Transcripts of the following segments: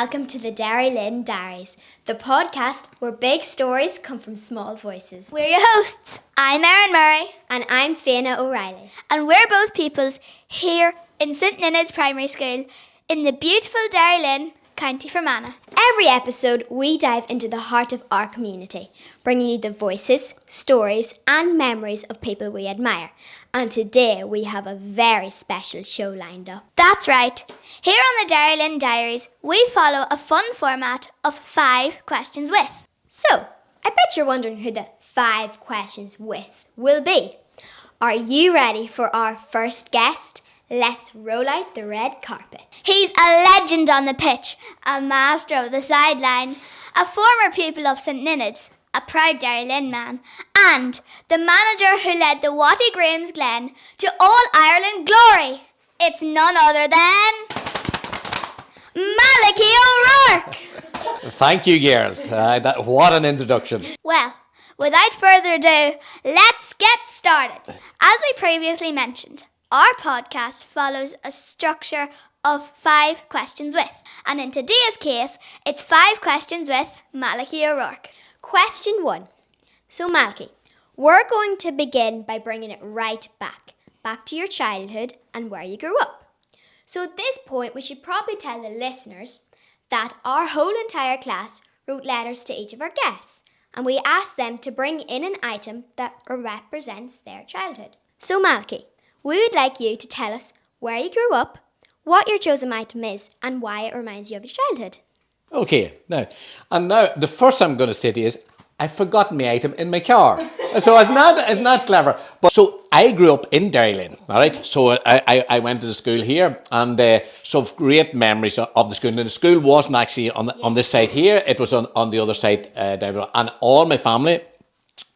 welcome to the Derrylin Diaries, the podcast where big stories come from small voices. We're your hosts. I'm Erin Murray. And I'm Fiona O'Reilly. And we're both pupils here in St Ninad's Primary School in the beautiful Derrylin, County Fermanagh. Every episode, we dive into the heart of our community, bringing you the voices, stories and memories of people we admire. And today, we have a very special show lined up. That's right. Here on the Derrylin Diaries, we follow a fun format of 5 questions with. So, I bet you're wondering who the 5 questions with will be. Are you ready for our first guest? Let's roll out the red carpet. He's a legend on the pitch, a master of the sideline, a former pupil of St Ninad's, a proud Derrylin man, and the manager who led the Watty Graham's Glen to All-Ireland glory. It's none other than Malachy O'Rourke. Thank you, girls. What an introduction. Well, without further ado, let's get started. As we previously mentioned, our podcast follows a structure of 5 questions with, and in today's case, it's 5 questions with Malachy O'Rourke. Question 1. So Malachy, we're going to begin by bringing it right back to your childhood and where you grew up. So at this point, we should probably tell the listeners that our whole entire class wrote letters to each of our guests, and we asked them to bring in an item that represents their childhood. So Malachy, we would like you to tell us where you grew up, what your chosen item is, and why it reminds you of your childhood. Okay, now the first I'm going to say to you is, I've forgotten my item in my car. So it's not clever. But so I grew up in Derrylin, all right? So I went to the school here, and so great memories of the school. Now, the school wasn't actually on this side here. It was on the other side, and all my family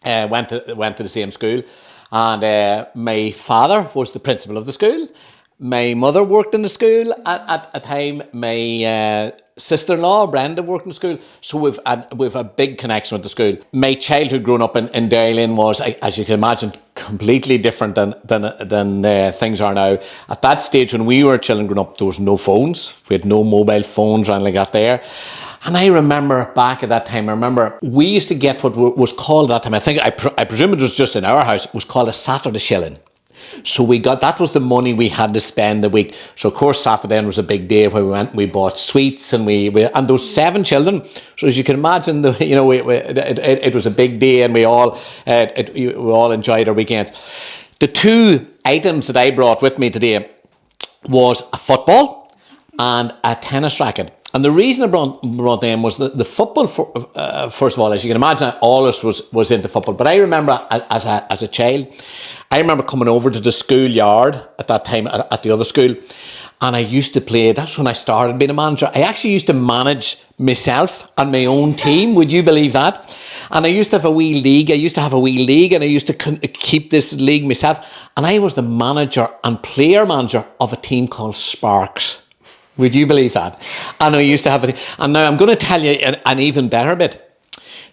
went to the same school. And my father was the principal of the school. My mother worked in the school at a time. My sister-in-law, Brenda, worked in the school. So we've a big connection with the school. My childhood growing up in Derrylin was, as you can imagine, completely different than things are now. At that stage, when we were children growing up, there was no phones. We had no mobile phones or anything like that there. And I remember back at that time, we used to get what was called at that time, I presume it was just in our house, it was called a Saturday shilling. So that was the money we had to spend a week. So of course Saturday was a big day where we went and we bought sweets and and those 7 children. So as you can imagine, it was a big day, and we all enjoyed our weekends. The 2 items that I brought with me today was a football and a tennis racket. And the reason I brought them was the football. First of all, as you can imagine, I always was into football. But I remember as a child, I remember coming over to the schoolyard at that time at the other school, and I used to play. That's when I started being a manager. I actually used to manage myself and my own team. Would you believe that? And I used to have a wee league. And I used to keep this league myself. And I was the manager and player manager of a team called Sparks. Would you believe that? And I used to have it. And now I'm going to tell you an even better bit.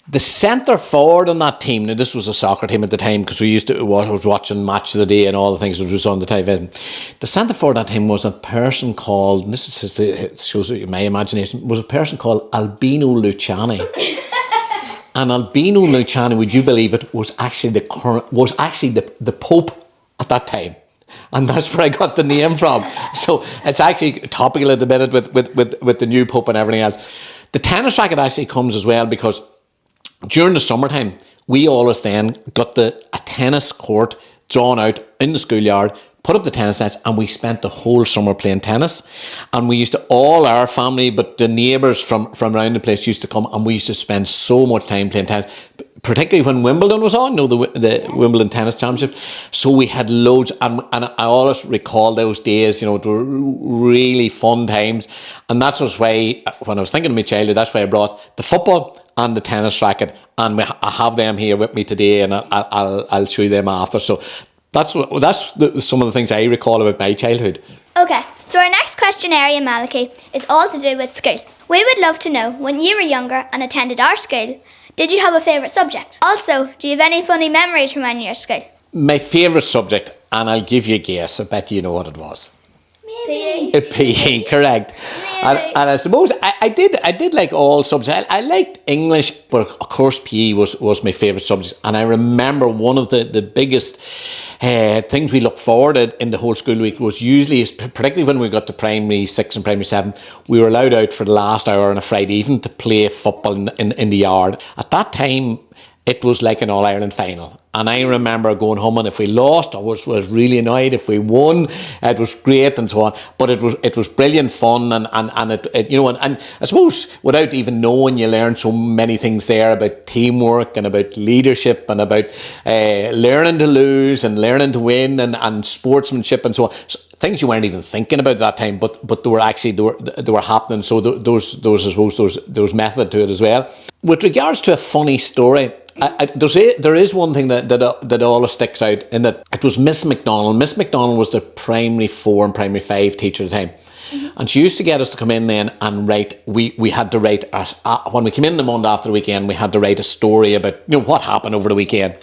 The centre forward on that team, now this was a soccer team at the time, because I was watching Match of the Day and all the things that was on the television. The centre forward on that team was a person called, it shows my imagination, was a person called Albino Luciani. And Albino Luciani, would you believe it, was actually the Pope at that time. And that's where I got the name from. So it's actually topical at the minute with the new Pope and everything else. The tennis racket actually comes as well because during the summertime, we always then got a tennis court drawn out in the schoolyard, put up the tennis nets, and we spent the whole summer playing tennis. And we used to, all our family, but the neighbours from around the place used to come, and we used to spend so much time playing tennis, particularly when Wimbledon was on, the Wimbledon Tennis Championship. So we had loads, and I always recall those days, it were really fun times. And that's why, when I was thinking of my childhood, that's why I brought the football and the tennis racket, and I have them here with me today, and I'll show you them after. So that's some of the things I recall about my childhood. Okay, so our next question area, Malachy, is all to do with school. We would love to know, when you were younger and attended our school, did you have a favourite subject? Also, do you have any funny memories from when you were at school? My favourite subject, and I'll give you a guess, I bet you know what it was. Maybe PE, correct. And I suppose I did like all subjects. I liked English, but of course PE was my favourite subject. And I remember one of the biggest things we looked forward to in the whole school week was usually, particularly when we got to primary 6 and primary 7, we were allowed out for the last hour on a Friday evening to play football in the yard. At that time, it was like an All-Ireland final. And I remember going home, and if we lost, I was really annoyed. If we won, it was great and so on. But it was brilliant fun, and I suppose without even knowing, you learn so many things there about teamwork and about leadership and about learning to lose and learning to win and sportsmanship and so on. So, things you weren't even thinking about at that time, but they were happening. So there was method to it as well. With regards to a funny story, there is one thing that always sticks out, in that it was Miss McDonald. Miss McDonald was the primary 4 and primary 5 teacher at the time. And she used to get us to come in then and write. We had to write when we came in the Monday after the weekend. We had to write a story about what happened over the weekend.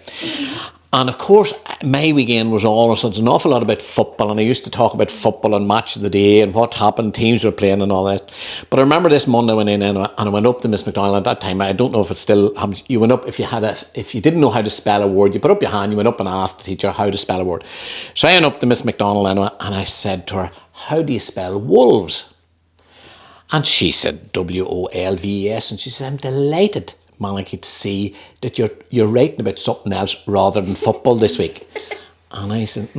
And of course, my weekend was always an awful lot about football, and I used to talk about football and match of the day and what happened, teams were playing and all that. But I remember this Monday I went in and I went up to Miss McDonald at that time. I don't know if it still happens. You went up, if you didn't know how to spell a word, you put up your hand, you went up and asked the teacher how to spell a word. So I went up to Miss McDonald and I said to her, "How do you spell wolves?" And she said WOLVES, and she said, "I'm delighted, Malachy, to see that you're writing about something else rather than football this week." And I said,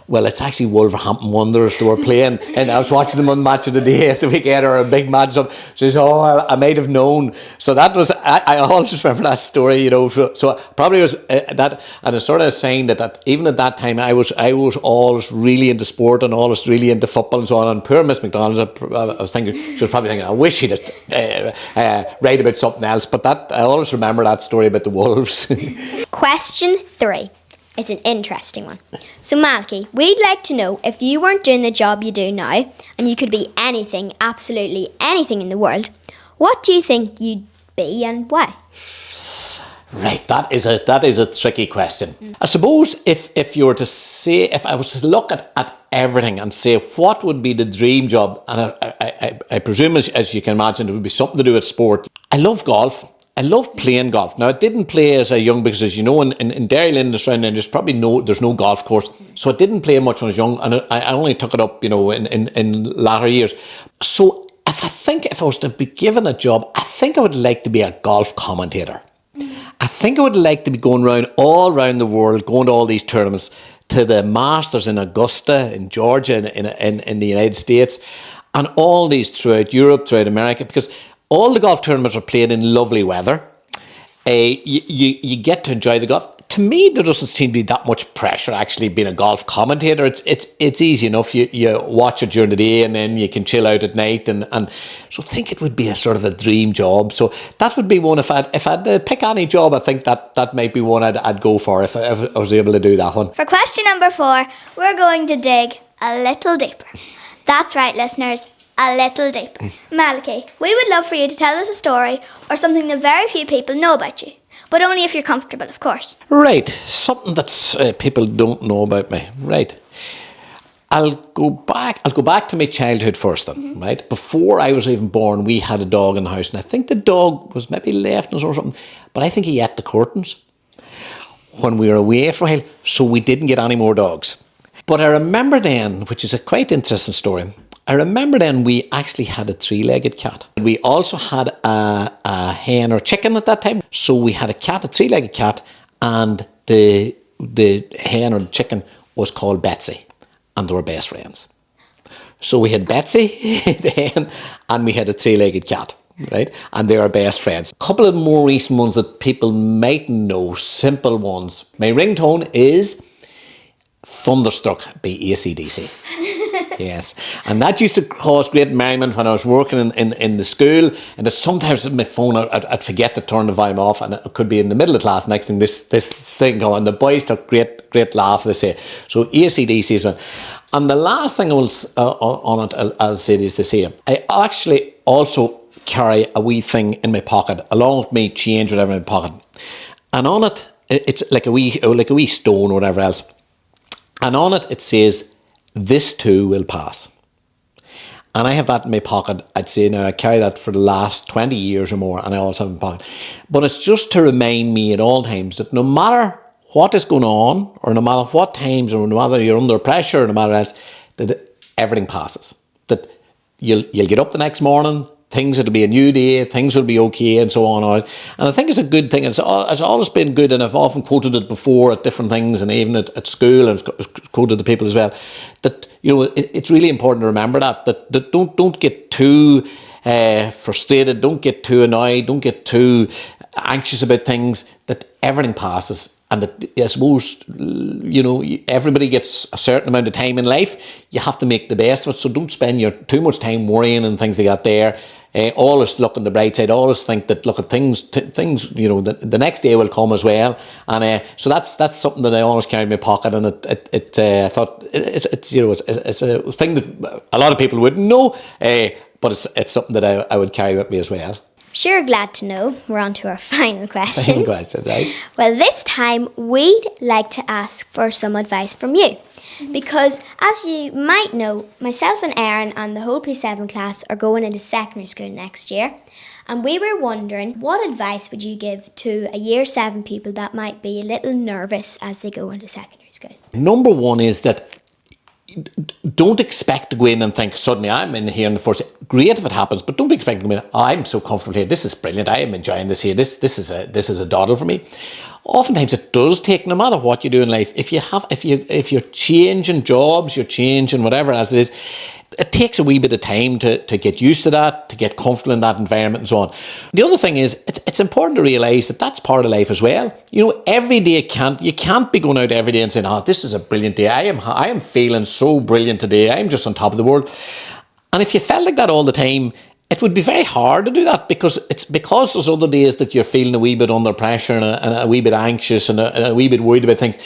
well, it's actually Wolverhampton Wanderers they were playing, and I was watching them on Match of the Day at the weekend, or a big match. She says, I might have known. So that was, I always remember that story, So probably was that, and it's sort of a sign that even at that time, I was always really into sport and always really into football and so on. And poor Miss McDonald, I was thinking, she was probably thinking, I wish she'd write about something else. But I always remember that story about the Wolves. Question 3. It's an interesting one. So Malachy, we'd like to know, if you weren't doing the job you do now, and you could be anything, absolutely anything in the world, what do you think you'd be and why? Right, that is a tricky question. I suppose if you were to say, if I was to look at everything and say what would be the dream job, and I presume as you can imagine it would be something to do with sport. I love golf. I love playing golf. Now, I didn't play as a young, because as you know, in Derrylin, there's no golf course. So I didn't play much when I was young, and I only took it up, in latter years. So if I was to be given a job, I think I would like to be a golf commentator. I think I would like to be going all around the world, going to all these tournaments, to the Masters in Augusta, in Georgia, in the United States, and all these throughout Europe, throughout America, because all the golf tournaments are played in lovely weather. You get to enjoy the golf. To me, there doesn't seem to be that much pressure actually being a golf commentator. It's easy enough. You watch it during the day and then you can chill out at night. And so I think it would be a sort of a dream job. So that would be one. If I had to pick any job, I think that might be one I'd go for if I was able to do that one. For question number 4, we're going to dig a little deeper. That's right, listeners. A little deeper. Malachy, we would love for you to tell us a story or something that very few people know about you, but only if you're comfortable, of course. Right, something that people don't know about me. Right, I'll go back to my childhood first then. Right, before I was even born, we had a dog in the house, and I think the dog was maybe left us or something, but I think he ate the curtains when we were away for a while, so we didn't get any more dogs. But I remember then, which is a quite interesting story, I remember then we actually had a 3-legged cat. We also had a hen or chicken at that time. So we had a 3-legged cat, and the hen or the chicken was called Betsy, and they were best friends. So we had Betsy, the hen, and we had a 3-legged cat, right? And they were best friends. A couple of more recent ones that people might know, simple ones. My ringtone is Thunderstruck by AC/DC. Yes, and that used to cause great merriment when I was working in the school, and that sometimes my phone, I'd forget to turn the volume off, and it could be in the middle of class. Next thing, this thing going, the boys took great laugh, they say. So AC/DC is one. And the last thing I'll say is this here. I actually also carry a wee thing in my pocket, along with me change, whatever, in my pocket. And on it, it's like a wee stone or whatever else. And on it says, "This too will pass." And I have that in my pocket. I'd say now I carry that for the last 20 years or more, and I always have it in my pocket. But it's just to remind me at all times that no matter what is going on, or no matter what times, or no matter you're under pressure, or no matter else, that everything passes. That you'll get up the next morning, it'll be a new day, things will be okay, and so on. And I think it's a good thing. It's always been good, and I've often quoted it before at different things, and even at school, and I've quoted the people as well, that, you know, it's really important to remember that don't get too frustrated, don't get too annoyed, don't get too anxious about things, that everything passes. And that, I suppose, you know, everybody gets a certain amount of time in life. You have to make the best of it. So don't spend too much time worrying and things like that there. Always look on the bright side. Always think that, look at things, you know, the next day will come as well. And so that's something that I always carry in my pocket. And I thought it's you know, it's a thing that a lot of people wouldn't know, but it's something that I would carry with me as well. Sure, glad to know. We're on to our final question. Final question, right? Well, this time we'd like to ask for some advice from you. Because, as you might know, myself and Erin and the whole P7 class are going into secondary school next year. And we were wondering, what advice would you give to a year 7 people that might be a little nervous as they go into secondary school? Number one is that don't expect to go in and think, suddenly I'm in here in the first. Great if it happens, but don't be expecting to go in, I'm so comfortable here, this is brilliant, I am enjoying this here, this is a doddle for me. Oftentimes it does take, no matter what you do in life, if you're changing jobs, you're changing whatever else it is, it takes a wee bit of time to get used to that, to get comfortable in that environment and so on. The other thing is, it's important to realise that that's part of life as well. You know, every day you can't be going out every day and saying, oh, this is a brilliant day, I am feeling so brilliant today, I'm just on top of the world. And if you felt like that all the time, it would be very hard to do that, because there's other days that you're feeling a wee bit under pressure and a wee bit anxious and a wee bit worried about things.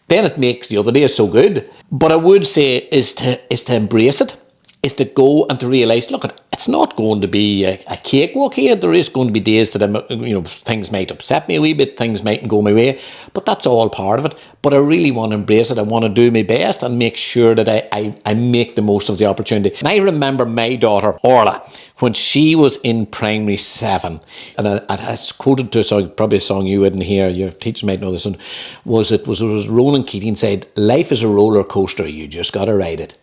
Then it makes the other days so good. But I would say is to embrace it, is to go and to realise, look, it's not going to be a cakewalk here. There is going to be days that things might upset me a wee bit, things mightn't go my way, but that's all part of it. But I really want to embrace it. I want to do my best and make sure that I make the most of the opportunity. And I remember my daughter, Orla, when she was in primary 7, and I quoted to a song, probably a song you wouldn't hear, your teachers might know this one, was Ronan Keating said, life is a roller coaster, you just got to ride it.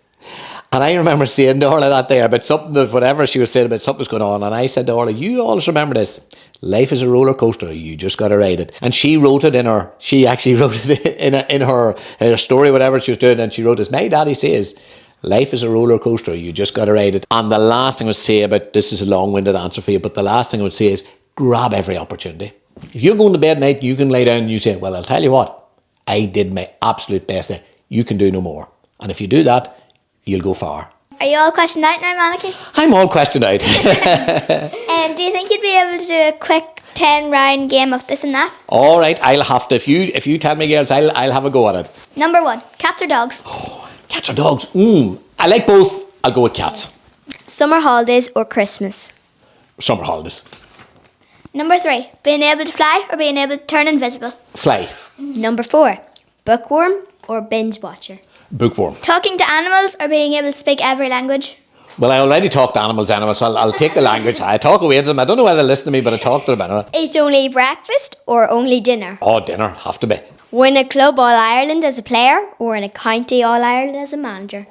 And I remember saying to Orla that there about something, that whatever she was saying about something was going on, and I said to Orla, you always remember this, life is a roller coaster, you just got to ride it. And she wrote it she actually wrote it in her story, whatever she was doing, and she wrote this, my daddy says, life is a roller coaster, you just got to ride it. And the last thing I would say about, this is a long-winded answer for you, but the last thing I would say is, grab every opportunity. If you're going to bed at night, you can lay down and you say, well, I'll tell you what, I did my absolute best there, you can do no more. And if you do that, you'll go far. Are you all questioned out now, Malachy? I'm all questioned out. And do you think you'd be able to do a quick 10-round game of this and that? All right, I'll have to. If you tell me, girls, I'll have a go at it. Number 1, cats or dogs? Cats or dogs? I like both. I'll go with cats. Summer holidays or Christmas? Summer holidays. Number 3, being able to fly or being able to turn invisible? Fly. Number 4, bookworm or binge watcher? Bookworm. Talking to animals or being able to speak every language? Well, I already talk to animals, so I'll take the language. I talk away to them. I don't know whether they listen to me, but I talk to them anyway. Eat only breakfast or only dinner? Oh, dinner. Have to be. Win a Club All-Ireland as a player or in a County All-Ireland as a manager?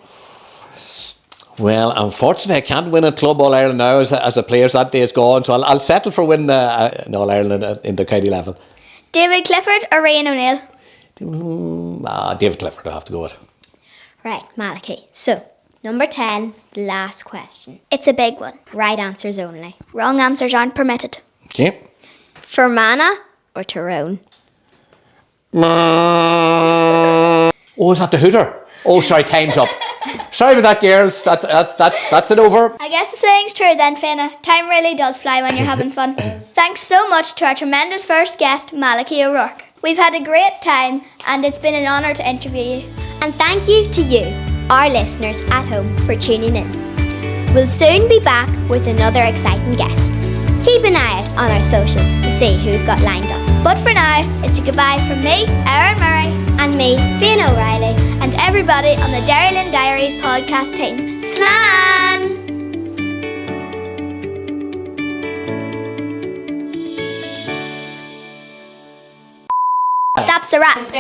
Well, unfortunately, I can't win a Club All-Ireland now as a player, so that day is gone. So I'll settle for winning an All-Ireland in the county level. David Clifford or Rian O'Neill? David Clifford, I have to go with. Right, Malachy. So, number 10, last question. It's a big one. Right answers only. Wrong answers aren't permitted. Okay. Fermanagh or Tyrone? Oh, is that the hooter? Oh, sorry, time's up. Sorry about that, girls. That's it over. I guess the saying's true then, Fiona. Time really does fly when you're having fun. Thanks so much to our tremendous first guest, Malachy O'Rourke. We've had a great time and it's been an honour to interview you. And thank you to you, our listeners at home, for tuning in. We'll soon be back with another exciting guest. Keep an eye out on our socials to see who we've got lined up. But for now, it's a goodbye from me, Erin Murray, and me, Fiona O'Reilly, and everybody on the Derrylin Diaries podcast team. Slán! that's a wrap.